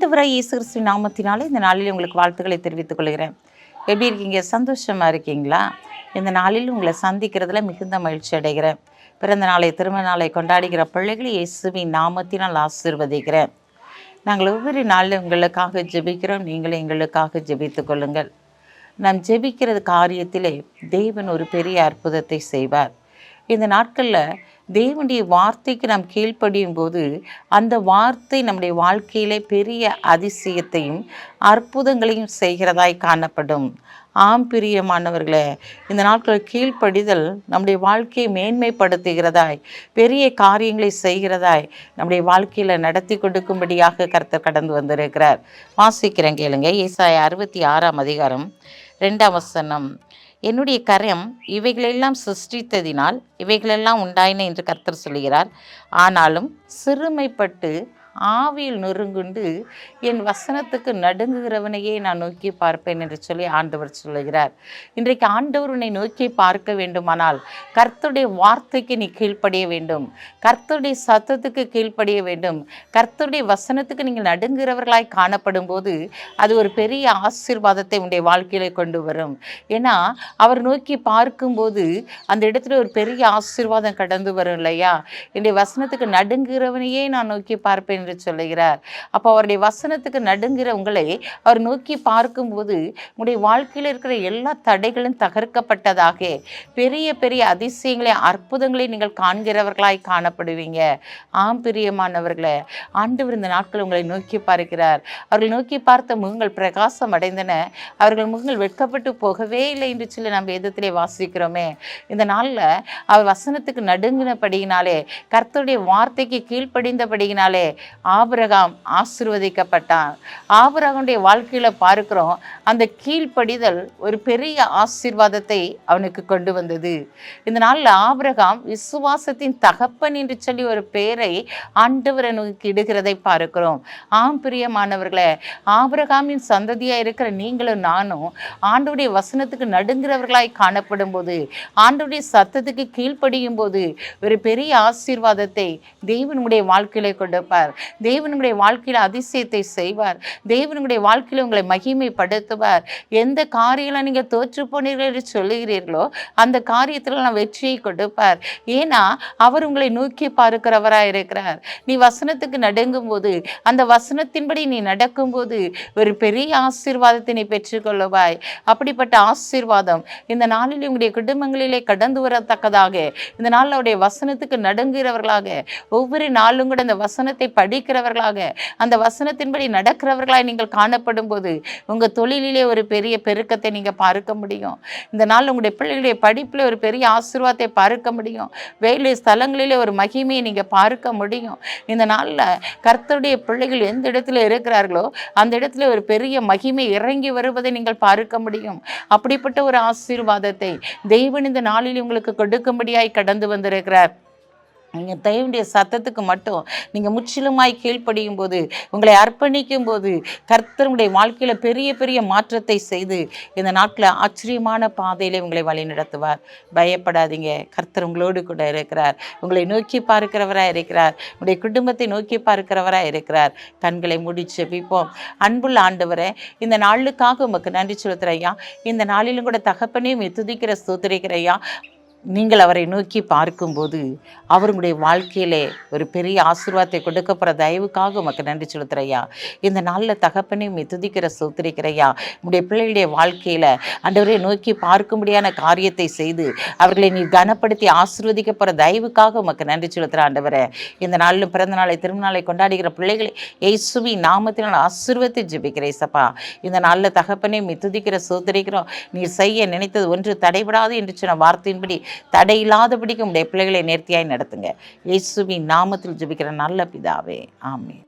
ஆண்டவராய் இயேசு கிறிஸ்துவின் நாமத்தினாலே இந்த நாளில் உங்களுக்கு வாழ்த்துக்களை தெரிவித்துக் கொள்கிறேன். எப்படி இருக்கீங்க? சந்தோஷமாக இருக்கீங்களா? இந்த நாளில் உங்களை சந்திக்கிறதுல மிகுந்த மகிழ்ச்சி அடைகிறேன். பிறந்த நாளை திருமண நாளை கொண்டாடுகிற பிள்ளைகளை இயேசுவின் நாமத்தினால் ஆசீர்வதிக்கிறேன். நாங்கள் ஒவ்வொரு நாளிலும் உங்களுக்காக ஜெபிக்கிறோம். நீங்களும் எங்களுக்காக ஜெபித்துக் கொள்ளுங்கள். நாம் ஜெபிக்கிறது காரியத்திலே தேவன் ஒரு பெரிய அற்புதத்தை செய்வார். இந்த நாட்களில் தேவனுடைய வார்த்தைக்கு நாம் கீழ்ப்படியும் போது அந்த வார்த்தை நம்முடைய வாழ்க்கையிலே பெரிய அதிசயத்தையும் அற்புதங்களையும் செய்கிறதாய் காணப்படும். ஆம் பிரியமானவர்களே, இந்த நாட்கள் கீழ்ப்படிதல் நம்முடைய வாழ்க்கையை மேன்மைப்படுத்துகிறதாய், பெரிய காரியங்களை செய்கிறதாய் நம்முடைய வாழ்க்கையில் நடத்தி கொடுக்கும்படியாக கர்த்தர் கடந்து வந்திருக்கிறார். வாசிக்கிறேன் கேளுங்க. ஏசாயா 66 2 வசனம். என்னுடைய கரம் இவைகளெல்லாம் சிருஷ்டித்ததினால் இவைகளெல்லாம் உண்டாயின என்று கர்த்தர் சொல்கிறார். ஆனாலும் சிறுமைப்பட்டு ஆவியில் நொறுங்குண்டு என் வசனத்துக்கு நடுங்குகிறவனையே நான் நோக்கி பார்ப்பேன் என்று சொல்லி ஆண்டவர் சொல்லுகிறார். இன்றைக்கு ஆண்டவர் உன்னை நோக்கி பார்க்க வேண்டுமானால் கர்த்தருடைய வார்த்தைக்கு நீ கீழ்ப்படிய வேண்டும். கர்த்தருடைய சத்தத்துக்கு கீழ்ப்படிய வேண்டும். கர்த்தருடைய வசனத்துக்கு நீங்கள் நடுங்குகிறவர்களாய் காணப்படும் போது அது ஒரு பெரிய ஆசீர்வாதத்தை உன்னுடைய வாழ்க்கையில கொண்டு வரும். ஏன்னா அவர் நோக்கி பார்க்கும்போது அந்த இடத்துல ஒரு பெரிய ஆசீர்வாதம் கடந்து வரும் இல்லையா? என்னுடைய வசனத்துக்கு நடுங்குகிறவனையே நான் நோக்கி பார்ப்பேன் சொல்லுகிறார். அப்போ அவருடைய வசனத்துக்கு நடுங்கிற உங்களை அவர் நோக்கி பார்க்கும்போது உங்களுடைய வாழ்க்கையில் இருக்கிற எல்லா தடைகளும் தகர்க்கப்பட்டதாக பெரிய பெரிய அதிசயங்களை அற்புதங்களை நீங்கள் காண்கிறவர்களாய் காணப்படுவீங்க. ஆம் பிரியமானவர்களே, ஆண்டவர் இந்த நாட்கள் உங்களை நோக்கி பார்க்கிறார். அவர்கள் நோக்கி பார்த்த முகங்கள் பிரகாசம் அடைந்தன. அவர்கள் முகங்கள் வெட்கப்பட்டு போகவே இல்லை என்று சொல்லி நம்ம வேதத்திலே வாசிக்கிறோமே. இந்த நாளில் அவர் வசனத்துக்கு நடுங்கினபடியினாலே, கர்த்தருடைய வார்த்தைக்கு கீழ்ப்படிந்தபடியினாலே ஆபிரகாம் ஆசீர்வதிக்கப்பட்டான். ஆபிரகாமுடைய வாழ்க்கையில பார்க்கிறோம், அந்த கீழ்ப்படிதல் ஒரு பெரிய ஆசீர்வாதத்தை அவனுக்கு கொண்டு வந்தது. இந்த நாளில் ஆபிரகாம் விசுவாசத்தின் தகப்பன் என்று சொல்லி ஒரு பெயரை ஆண்டவரை நோக்கி இடுகிறதை பார்க்கிறோம். ஆம் பிரியமானவர்களே, ஆபிரகாமின் சந்ததியாக இருக்கிற நீங்களும் நானும் ஆண்டவருடைய வசனத்துக்கு நடுங்கிறவர்களாய் காணப்படும் போது, ஆண்டவருடைய சத்தத்துக்கு கீழ்ப்படியும் போது ஒரு பெரிய ஆசீர்வாதத்தை தேவனுடைய வாழ்க்கையில கொடுப்பார். தேவனுடைய வாழ்க்கையில் அதிசயத்தை செய்வார். தேவனுடைய வாழ்க்கையில் உங்களை மகிமைப்படுத்துவார். எந்த காரியங்களை நீங்கள் தோற்று போனீர்கள் என்று சொல்லுகிறீர்களோ அந்த காரியத்தில் நான் வெற்றியை கொடுப்பார். ஏன்னா அவர் உங்களை நோக்கி பார்க்கிறவராக இருக்கிறார். நீ வசனத்துக்கு நடுங்கும் போது, அந்த வசனத்தின்படி நீ நடக்கும்போது ஒரு பெரிய ஆசீர்வாதத்தை நீ பெற்றுக்கொள்ளுவாய். அப்படிப்பட்ட ஆசீர்வாதம் இந்த நாளில் உங்களுடைய குடும்பங்களிலே கடந்து வரத்தக்கதாக, இந்த நாளில் அவருடைய வசனத்துக்கு நடுங்குகிறவர்களாக, ஒவ்வொரு நாளும் கூட அந்த வசனத்தை படிக்கிறவர்களாக, அந்த வசனத்தின்படி நடக்கிறவர்களாக நீங்கள் காணப்படும் போது உங்கள் தொழிலிலே ஒரு பெரிய பெருக்கத்தை நீங்கள் பார்க்க முடியும். இந்த நாள் உங்களுடைய பிள்ளைகளுடைய படிப்பில் ஒரு பெரிய ஆசீர்வாதத்தை பார்க்க முடியும். வேலை ஸ்தலங்களிலே ஒரு மகிமையை நீங்கள் பார்க்க முடியும். இந்த நாளில் கர்த்தருடைய பிள்ளைகள் எந்த இடத்துல இருக்கிறார்களோ அந்த இடத்துல ஒரு பெரிய மகிமை இறங்கி வருவதை நீங்கள் பார்க்க முடியும். அப்படிப்பட்ட ஒரு ஆசீர்வாதத்தை தேவன் இந்த நாளில் உங்களுக்கு கொடுக்கும்படியாய் கடந்து வந்திருக்கிறார். நீங்கள் தேவனுடைய சத்தத்துக்கு மட்டும் நீங்கள் முற்றிலுமாய் கீழ்ப்படியும் போது, உங்களை அர்ப்பணிக்கும் போது கர்த்தருடைய வாழ்க்கையில் பெரிய பெரிய மாற்றத்தை செய்து இந்த நாட்டில் ஆச்சரியமான பாதையிலே உங்களை வழி நடத்துவார். பயப்படாதீங்க, கர்த்தர் உங்களோடு கூட இருக்கிறார். உங்களை நோக்கி பார்க்கிறவராக இருக்கிறார். உங்களுடைய குடும்பத்தை நோக்கி பார்க்கிறவராக இருக்கிறார். கண்களை மூடி ஜெபிப்போம். அன்புள்ள ஆண்டவரே, இந்த நாளுக்காக உமக்கு நன்றி செலுத்துறையா. இந்த நாளிலும் கூட தகப்பனையும் துதிக்கிற ஸ்தோத்திரிக்கிறையா. நீங்கள் அவரை நோக்கி பார்க்கும்போது அவருடைய வாழ்க்கையிலே ஒரு பெரிய ஆசீர்வாதத்தை கொடுக்க போகிற தயவுக்காக உமக்கு நன்றி செலுத்துறையா. இந்த நாளில் தகப்பனையும் துதிக்கிற சோத்திரிக்கிறையா. உங்களுடைய பிள்ளைகளுடைய வாழ்க்கையில் ஆண்டவரை நோக்கி பார்க்கும்படியான காரியத்தை செய்து அவர்களை நீ கனப்படுத்தி ஆசீர்வதிக்க போகிற தயவுக்காக உமக்கு நன்றி செலுத்துகிற ஆண்டவரே. இந்த நாளிலும் பிறந்த நாளை திருமண நாளை கொண்டாடுகிற பிள்ளைகளை இயேசுவின் நாமத்தினால் ஆசீர்வதித்து ஜெபிக்கிறேன் சப்பா. இந்த நாளில் தகப்பனையும் துதிக்கிற சோத்திரிக்கிறோம். நீ செய்ய நினைத்தது ஒன்று தடைபடாது என்று சொன்ன வார்த்தையின்படி தடையில்லாதபடிக்கு உடைய பிள்ளைகளை நேர்த்தியாய் நடத்துங்க. இயேசுவின் நாமத்தில் ஜெபிக்கிற நல்ல பிதாவே, ஆமென்.